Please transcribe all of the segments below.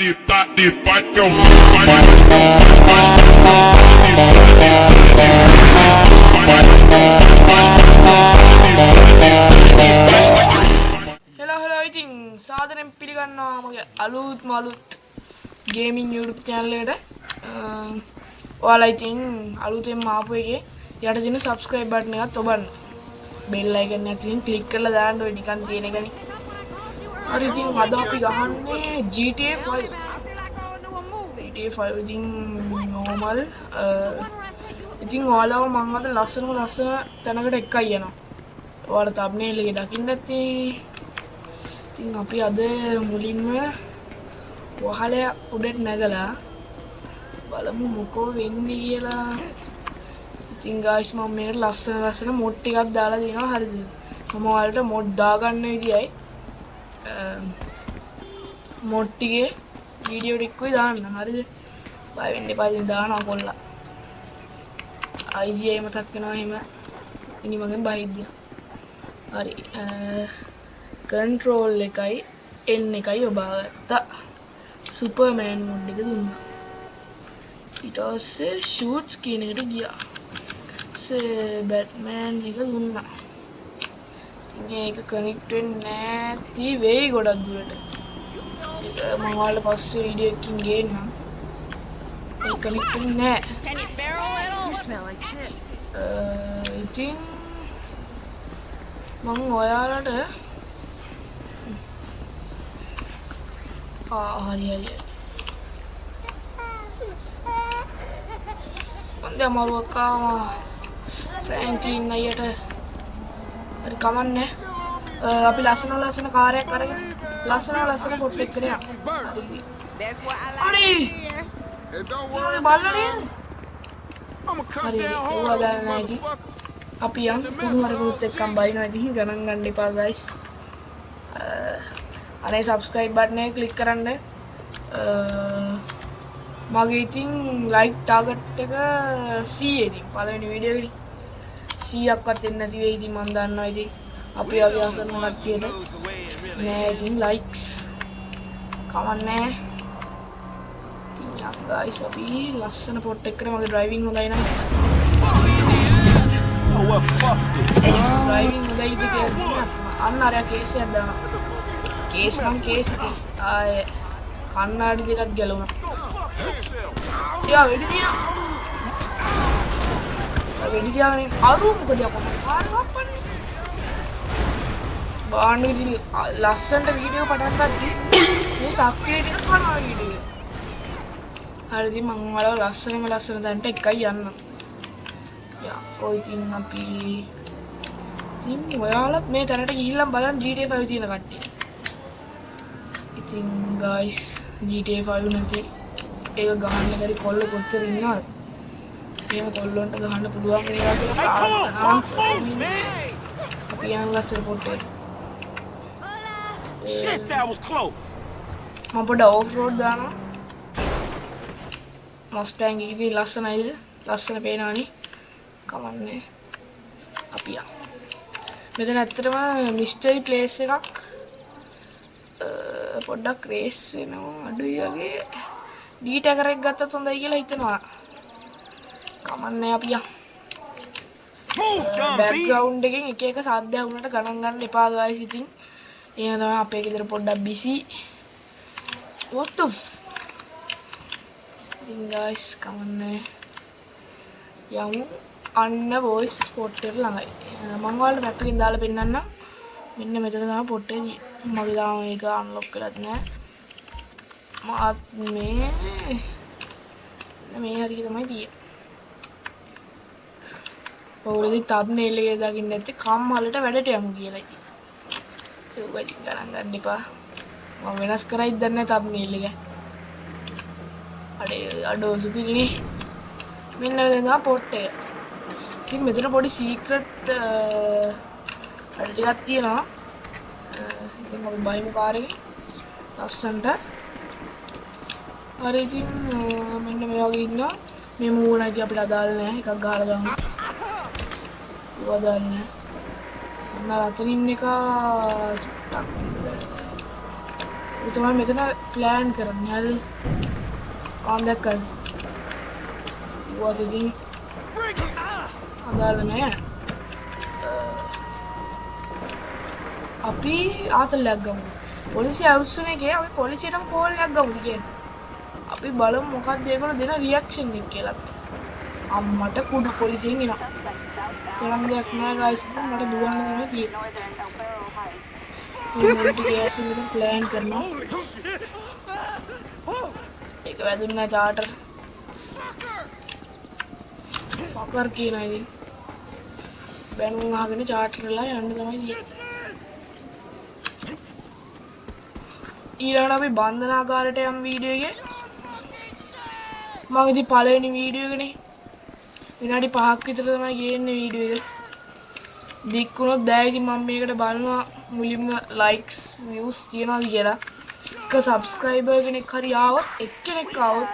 hello ඉතින් සාදරයෙන් පිළිගන්නවා මගේ අලුත් ගේමින් YouTube channel එකට. ඔයාලා ඉතින් අලුතෙන්ම ආපු එකේ යට තියෙන subscribe button එකත් ඔබන්න. bell icon එක ඉතින් click කරලා දාන්න ඔය නිකන් තියෙන එකනේ. හරි ඉතින් අද අපි ගහන්නේ GTA 5. GTA 5 ඉතින් normal ඉතින් ඔයාලව මම අද ලස්සන තැනකට එකයි යනවා. ඔයාලා thumbnail එකේ දකින්න ඇති. ඉතින් අපි අද මුලින්ම වහලය උඩට නැගලා බලමු මොකෝ වෙන්නේ කියලා. ඉතින් guys මම මේකට ලස්සන mod ටිකක් දාලා දෙනවා හරිද? මම ඔයාලට mod දාගන්න විදියයි mod ටිකේ වීඩියෝ ටිකකුයි දාන්න හරිද? බය වෙන්න එපා ඉතින් දානවා කොල්ලා. IGI මතක් වෙනවා එහෙම ඉනි මගෙන් බයිද්ද. හරි control එකයි N එකයි ඔබාගත්තා. Superman mod එක දුන්නා. ඊට පස්සේ shoots කියන එකට ගියා. Batman එක දුන්නා. මේක කනෙක්ට් වෙන්නේ නැති වෙයි ගොඩක් දුරට. මම ඔයාලට පස්සේ වීඩියෝ එකකින් ගේන්නම්. ඒක කනෙක්ට් වෙන්නේ නැහැ. ඉතින් මම ඔයාලට හරි මන්ද අමාරුවක් ආවා ෆ්‍රැන්ක්ලින් අයියට. හරි කමන්නේ. අපි ලස්සන කාර්යයක් අරගෙන ලස්සන පොට් එක්ක යනවා. හරි බලන්නේ. හරි ඒවා ගන්න නැති. අපි යන් කුණුවරකුත් එක්කම් බයිනවා ඉතින් ගණන් ගන්න එපා guys. අනේ subscribe button එක click කරන්න. මගේ ඉතින් like target එක 100 ඉතින් පළවෙනි වීඩියෝ එකේ 100ක්වත් එන්නේ නැති වෙයි ඉතින් මම දන්නවා ඉතින් අපි වගේ අසන්න කට්ටියට නෑ ඉතින් likes කවන්නේ. ඉතින් යා guys අපි ලස්සන පොට් එකකට මගේ driving හොඳයි නම් driving හොඳයි ඉතින් අන්න අරයා කේස් එකක් දානවා. කේස් නම් කේස් එකයි. ආයේ කන්නාඩි දෙකක් ගැලුණා. යා වෙඩි තියාගෙන අරු මොකද අපෝ කාර් වප්පන්නේ. බාන්න ඉතින් ලස්සනට වීඩියෝ පටන් ගත්තී මේ සක්‍රිය ටික කරනවා වීඩියෝ. හරි ඉතින් මම ඔයාලව ලස්සන තැනට එකයි යන්න. යා ඔය ඉතින් අපි ඉතින් ඔයාලත් මේ තැනට ගිහිල්ලා බලන්න GTA 5 තියෙන කට්ටිය. ඉතින් guys GTA 5 නැති ඒක ගහන්න බැරි කොල්ල කොච්චර ඉන්නවද? එහෙම කොල්ලොන්ට ගහන්න පුළුවන් වේවා කියලා ප්‍රාර්ථනා කරමින් අපි යන ලස්සන පොට්ටේ. Shit, that was close. මම පොඩ ඔෆ් රෝඩ් දානවා. මස්ටැන් එක ඉතින් ලස්සනයිද? ලස්සන පේනවනේ. කමන්නේ. අපි යමු. මෙතන ඇත්තටම මිස්ටරි ප්ලේස් එකක්. පොඩ්ඩක් රේස් වෙනවා අඩුයි වගේ. ඩීටැගර් එක ගත්තත් හොඳයි කියලා හිතනවා. කමන්නේ අපි යමු. බෑග්ග්‍රවුන්ඩ් එකෙන් එක සාද්දයක් වුණාට ගණන් ගන්න එපා guys ඉතින්. එහෙනම් තමයි අපේ ගෙදර පොඩ්ඩක් බිසි. what the ඉතින් guys කමන්නේ. යමු අන්න voice spot එක ළඟයි. මම ඔයාලට මැප් එකෙන් දාලා පෙන්නන්නම්. මෙන්න මෙතන තමයි පොට් එක. මගේ තාම මේක අන්ලොක් කරලත් නැහැ. මාත් මේ හරිය තමයි තියෙන්නේ. ඔයගොල්ලෝ thumbnail එකේ දාගින්න නැත්තේ කම්මලට වැඩට යමු කියලා ඉතින්. ඒක ඉතින් ගණන් ගන්න එපා. මම වෙනස් කරයිද දන්නේ නැහැ thumbnail එක. අඩෝ සුපිරිනේ. මෙන්න මෙතන පොට් එක. ඉතින් මෙතන පොඩි secret අර ටිකක් තියෙනවා. ඉතින් අපි බයිමු කාර් එකේ. ලස්සන්ට. හරි ඉතින් මෙන්න මේ වගේ ඉන්නවා. මේ මූණ ඉතින් අපිට අදාළ නැහැ. එකක් ගහලා දාමු. ඒවා දාන්න. අන්න අතනින් එක චුට්ටක් අපි තමයි මෙතන ප්ලෑන් කරන්නේ. හරි. ආන්දකල්. what ඉතින් අදාළ නෑ. අපි ආතල්ලයක් ගමු. පොලිසිය අවුස්සන එකේ අපි පොලිසියටම කෝල් එකක් ගමුද කියන්නේ. අපි බලමු මොකක්ද ඒගොල්ලෝ දෙන රියැක්ෂන් එක කියලා. අම්මට කුඩු පොලිසියෙන් එනවා. කරන්න දෙයක් නෑ ගයිස්. ඉතින් මට දුවන්න තමයි තියෙන්නේ. මොකද ගෑස් එක ප්ලෑන් කරනවා. ඒක වැදුනා චාටර්. ෆකර් කියනවා ඉතින්. බැනුම් අහගෙන චාටර්ලා යන්න තමයි තියෙන්නේ. ඊළඟට අපි බන්ධනාගාරයට යම් වීඩියෝ එකේ මම ඉතින් පළවෙනි වීඩියෝ එකනේ විනාඩි 5ක් විතර තමයි ගේන්නේ වීඩියෝ එක. දික් වුණොත් දැන් ඉතින් මම මේකට බලනවා මුලින්ම ලයික්ස් views තියනවාද කියලා. එක සබ්ස්ක්‍රයිබර් කෙනෙක් හරි ආවොත් එක්කෙනෙක් ආවොත්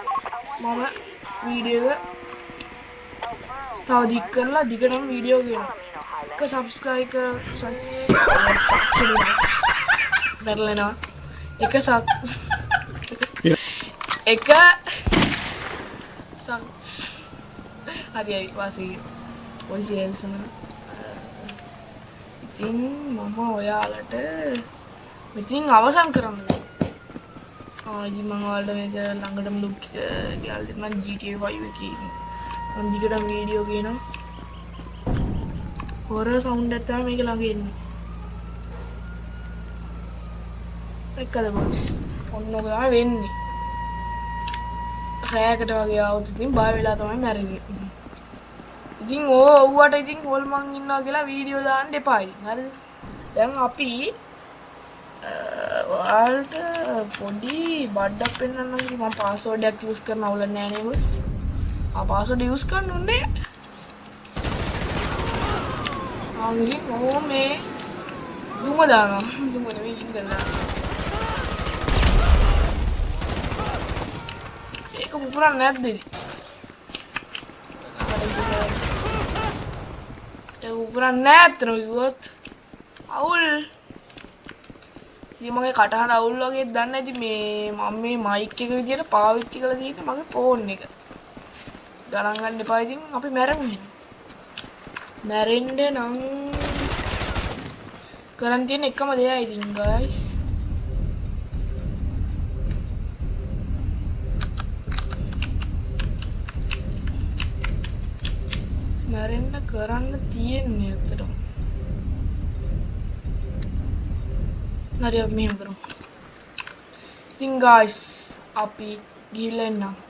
මම වීඩියෝ එක තව දික් කරලා දිගටම වීඩියෝ ගේනවා. එක සබ්ස්ක්‍රයිබ් බැලනවා. එක හරි වාසී පොලිසිය එල්සන ඉතින් මම ඔයාලට මෙතින් අවසන් කරන්න ඉතින් මම ඔයාලට මේක ළඟටම ලුක් ගෙනල්ලා දෙන්නම් GTA 5 එකේ මම දිගටම වීඩියෝ ගේනවා හොරර් සවුන්ඩ් එක තමයි මේක ළඟ එන්නේ එකද බොස් ඔන්න ඔක තමයි වෙන්නේ රෑකට වගේ ආවොත් ඉතින් බය වෙලා තමයි මැරෙන්නේ ඉතින් ඔව්වට ඉතින් හොල්මන් ඉන්නවා කියලා වීඩියෝ දාන්න එපා ඉතින් හරිද දැන් අපි ඔයාලට පොඩි බඩක් පෙන්නන්නම් ඉතින් මම පාස්වර්ඩ් එකක් යූස් කරන්න අවුල නැහැ නේ බොස් පාස්වර්ඩ් යූස් කරන්න ඕනේ මේ දුම දානවා දුම නෙවෙයි ඉඳලා ඒක පුපුරන්නේ නැද්ද ඉතින් ඒක පුපුරන්නේ නැත්නම් කිව්වොත් අවුල් ඉතින් මගේ කටහඬ අවුල් වගේ දන්නේ නැති මේ මම මේ මයික් එක විදියට පාවිච්චි කරලා තියෙන්නේ මගේ ෆෝන් එක ගණන් ගන්න එපා ඉතින් අපි මැරෙමු මැරෙන්න නම් කරන් තියෙන එකම දෙයයි ඉතින් guys මැරෙන්න කරන්න තියෙන්නේ අතටම හරි අපි මෙහෙම කරමු ඉතින් guys අපි ගිහලා එන්නම්